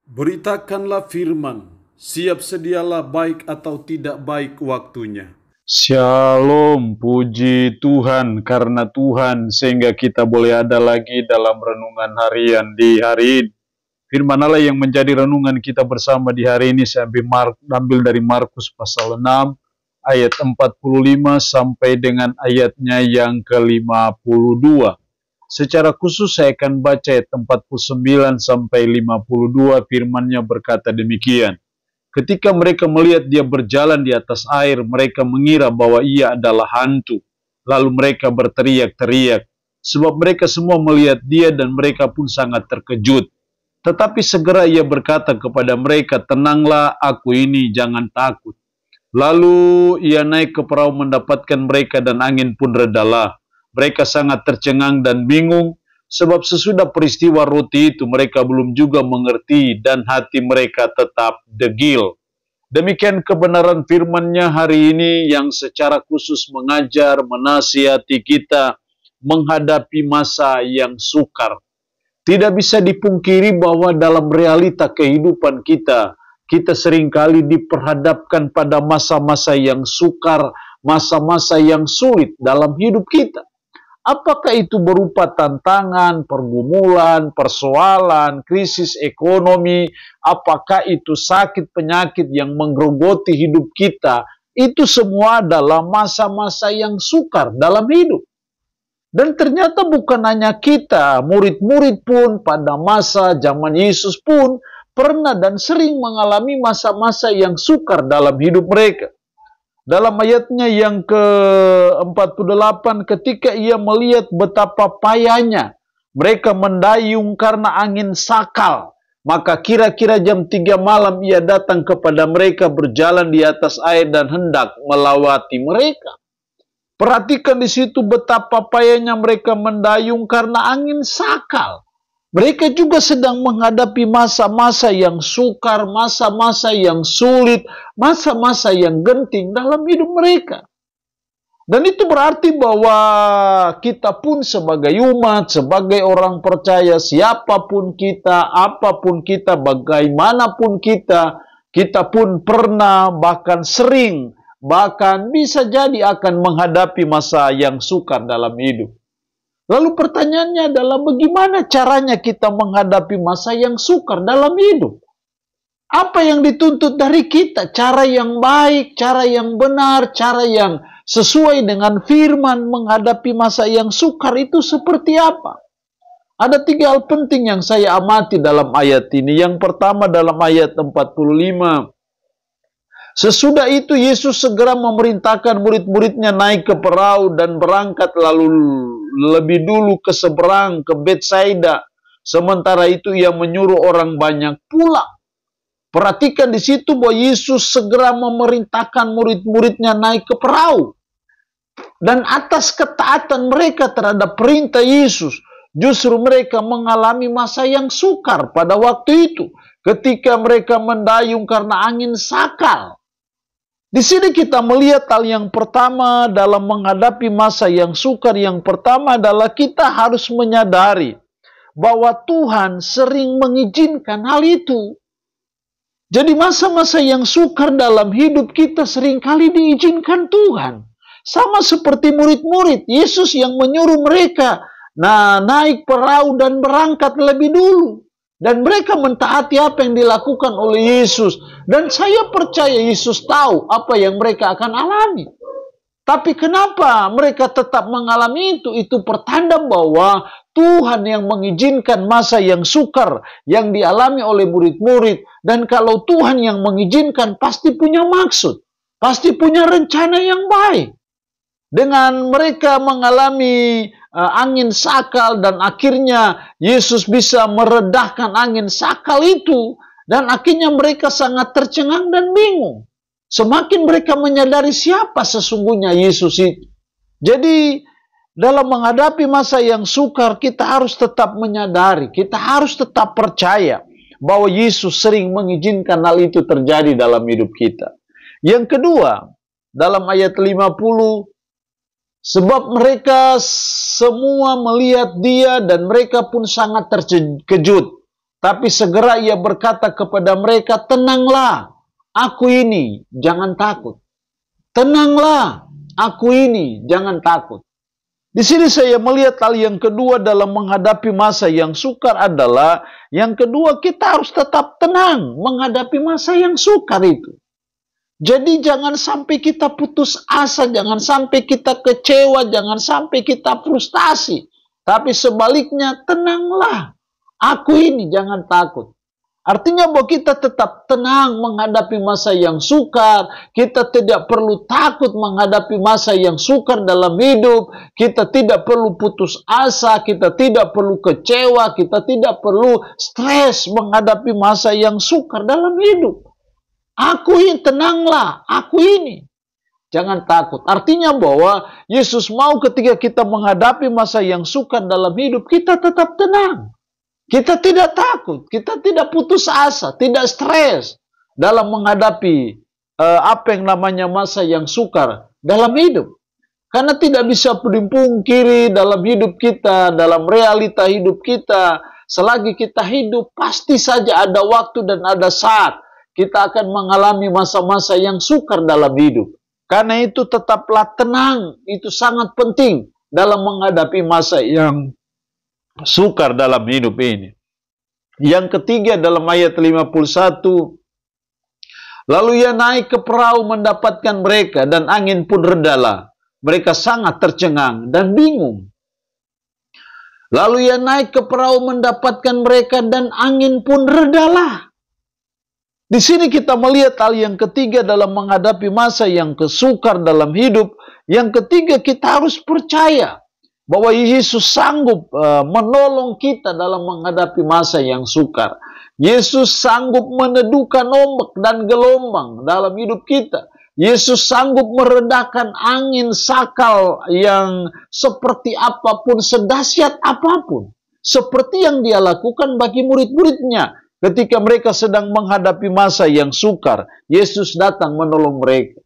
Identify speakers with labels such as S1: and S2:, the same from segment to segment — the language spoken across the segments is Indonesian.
S1: Beritakanlah firman, siap sedialah baik atau tidak baik waktunya.
S2: Shalom, puji Tuhan karena Tuhan sehingga kita boleh ada lagi dalam renungan harian di hari ini. Firman Allah yang menjadi renungan kita bersama di hari ini saya ambil dari Markus pasal 6 ayat 45 sampai dengan ayatnya yang ke-52. Secara khusus saya akan baca ayat 49 sampai 52, firman-Nya berkata demikian. Ketika mereka melihat dia berjalan di atas air, mereka mengira bahwa ia adalah hantu. Lalu mereka berteriak-teriak, sebab mereka semua melihat dia dan mereka pun sangat terkejut. Tetapi segera ia berkata kepada mereka, "Tenanglah, aku ini, jangan takut." Lalu ia naik ke perahu mendapatkan mereka dan angin pun redalah. Mereka sangat tercengang dan bingung, sebab sesudah peristiwa roti itu mereka belum juga mengerti dan hati mereka tetap degil. Demikian kebenaran firman-Nya hari ini yang secara khusus mengajar, menasihati kita menghadapi masa yang sukar. Tidak bisa dipungkiri bahwa dalam realita kehidupan kita seringkali diperhadapkan pada masa-masa yang sukar, masa-masa yang sulit dalam hidup kita. Apakah itu berupa tantangan, pergumulan, persoalan, krisis ekonomi, apakah itu sakit penyakit yang menggerogoti hidup kita, itu semua adalah masa-masa yang sukar dalam hidup. Dan ternyata bukan hanya kita, murid-murid pun pada masa zaman Yesus pun pernah dan sering mengalami masa-masa yang sukar dalam hidup mereka. Dalam ayatnya yang ke-48, ketika ia melihat betapa payahnya mereka mendayung karena angin sakal, maka kira-kira jam 3 malam ia datang kepada mereka berjalan di atas air dan hendak melawati mereka. Perhatikan di situ betapa payahnya mereka mendayung karena angin sakal. Mereka juga sedang menghadapi masa-masa yang sukar, masa-masa yang sulit, masa-masa yang genting dalam hidup mereka. Dan itu berarti bahwa kita pun sebagai umat, sebagai orang percaya, siapapun kita, apapun kita, bagaimanapun kita pun pernah, bahkan sering, bahkan bisa jadi akan menghadapi masa yang sukar dalam hidup. Lalu pertanyaannya adalah bagaimana caranya kita menghadapi masa yang sukar dalam hidup? Apa yang dituntut dari kita? Cara yang baik, cara yang benar, cara yang sesuai dengan firman menghadapi masa yang sukar itu seperti apa? Ada 3 hal penting yang saya amati dalam ayat ini. Yang pertama dalam ayat 45. Sesudah itu Yesus segera memerintahkan murid-muridnya naik ke perahu dan berangkat lalu lebih dulu ke seberang ke Betsaida. Sementara itu ia menyuruh orang banyak pulang. Perhatikan di situ bahwa Yesus segera memerintahkan murid-muridnya naik ke perahu. Dan atas ketaatan mereka terhadap perintah Yesus, justru mereka mengalami masa yang sukar pada waktu itu. Ketika mereka mendayung karena angin sakal. Di sini kita melihat hal yang pertama dalam menghadapi masa yang sukar. Yang pertama adalah kita harus menyadari bahwa Tuhan sering mengizinkan hal itu. Jadi masa-masa yang sukar dalam hidup kita seringkali diizinkan Tuhan. Sama seperti murid-murid, Yesus yang menyuruh mereka naik perahu dan berangkat lebih dulu. Dan mereka mentaati apa yang dilakukan oleh Yesus. Dan saya percaya Yesus tahu apa yang mereka akan alami. Tapi kenapa mereka tetap mengalami itu? Itu pertanda bahwa Tuhan yang mengizinkan masa yang sukar yang dialami oleh murid-murid. Dan kalau Tuhan yang mengizinkan pasti punya maksud. Pasti punya rencana yang baik. Dengan mereka mengalami angin sakal dan akhirnya Yesus bisa meredahkan angin sakal itu. Dan akhirnya mereka sangat tercengang dan bingung. Semakin mereka menyadari siapa sesungguhnya Yesus itu. Jadi dalam menghadapi masa yang sukar kita harus tetap menyadari. Kita harus tetap percaya bahwa Yesus sering mengizinkan hal itu terjadi dalam hidup kita. Yang kedua, dalam ayat 50, sebab mereka semua melihat dia dan mereka pun sangat terkejut. Tapi segera ia berkata kepada mereka, tenanglah, aku ini, jangan takut. Tenanglah, aku ini, jangan takut. Di sini saya melihat hal yang kedua dalam menghadapi masa yang sukar adalah, yang kedua kita harus tetap tenang menghadapi masa yang sukar itu. Jadi jangan sampai kita putus asa, jangan sampai kita kecewa, jangan sampai kita frustasi. Tapi sebaliknya, tenanglah. Aku ini, jangan takut. Artinya bahwa kita tetap tenang menghadapi masa yang sukar. Kita tidak perlu takut menghadapi masa yang sukar dalam hidup. Kita tidak perlu putus asa. Kita tidak perlu kecewa. Kita tidak perlu stres menghadapi masa yang sukar dalam hidup. Aku ini, tenanglah. Aku ini. Jangan takut. Artinya bahwa Yesus mau ketika kita menghadapi masa yang sukar dalam hidup, kita tetap tenang. Kita tidak takut, kita tidak putus asa, tidak stres dalam menghadapi apa yang namanya masa yang sukar dalam hidup. Karena tidak bisa dipungkiri dalam hidup kita, dalam realita hidup kita, selagi kita hidup, pasti saja ada waktu dan ada saat kita akan mengalami masa-masa yang sukar dalam hidup. Karena itu tetaplah tenang, itu sangat penting dalam menghadapi masa yang sukar dalam hidup ini. Yang ketiga dalam ayat 51, lalu ia naik ke perahu mendapatkan mereka dan angin pun redalah. Mereka sangat tercengang dan bingung. Lalu ia naik ke perahu mendapatkan mereka dan angin pun redalah. Di sini kita melihat hal yang ketiga dalam menghadapi masa yang sukar dalam hidup. Yang ketiga, kita harus percaya bahwa Yesus sanggup menolong kita dalam menghadapi masa yang sukar. Yesus sanggup meneduhkan ombak dan gelombang dalam hidup kita. Yesus sanggup meredakan angin sakal yang seperti apapun, sedahsyat apapun. Seperti yang dia lakukan bagi murid-muridnya. Ketika mereka sedang menghadapi masa yang sukar, Yesus datang menolong mereka.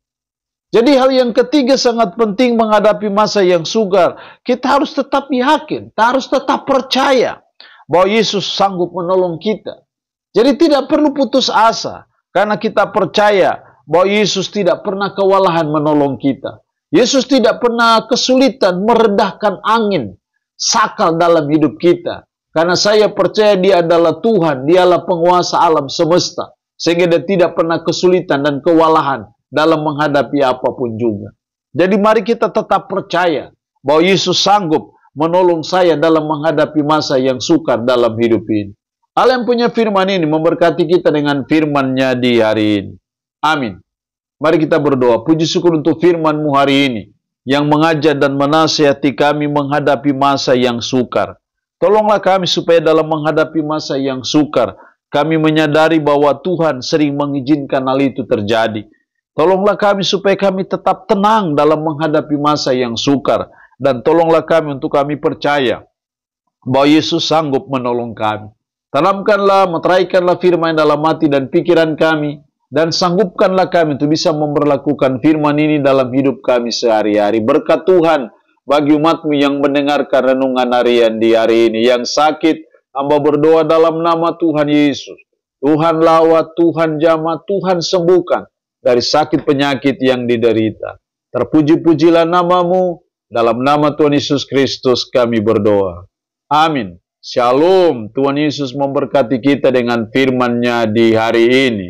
S2: Jadi hal yang ketiga sangat penting menghadapi masa yang sukar. Kita harus tetap yakin, kita harus tetap percaya bahwa Yesus sanggup menolong kita. Jadi tidak perlu putus asa, karena kita percaya bahwa Yesus tidak pernah kewalahan menolong kita. Yesus tidak pernah kesulitan meredahkan angin sakal dalam hidup kita. Karena saya percaya Dia adalah Tuhan, Dialah penguasa alam semesta. Sehingga Dia tidak pernah kesulitan dan kewalahan dalam menghadapi apapun juga. Jadi mari kita tetap percaya bahwa Yesus sanggup menolong saya dalam menghadapi masa yang sukar dalam hidup ini. Allah yang punya firman ini memberkati kita dengan firman-Nya di hari ini. Amin. Mari kita berdoa. Puji syukur untuk firman-Mu hari ini yang mengajar dan menasihati kami menghadapi masa yang sukar. Tolonglah kami supaya dalam menghadapi masa yang sukar, kami menyadari bahwa Tuhan sering mengizinkan hal itu terjadi. Tolonglah kami supaya kami tetap tenang dalam menghadapi masa yang sukar. Dan tolonglah kami untuk kami percaya bahwa Yesus sanggup menolong kami. Tanamkanlah, meteraikanlah firman dalam hati dan pikiran kami. Dan sanggupkanlah kami untuk bisa memperlakukan firman ini dalam hidup kami sehari-hari. Berkat Tuhan bagi umat-Mu yang mendengarkan renungan harian di hari ini. Yang sakit, hamba berdoa dalam nama Tuhan Yesus. Tuhan lawat, Tuhan jamah, Tuhan sembuhkan dari sakit penyakit yang diderita. Terpuji-pujilah nama-Mu, dalam nama Tuhan Yesus Kristus kami berdoa. Amin. Shalom. Tuhan Yesus memberkati kita dengan firman-Nya di hari ini.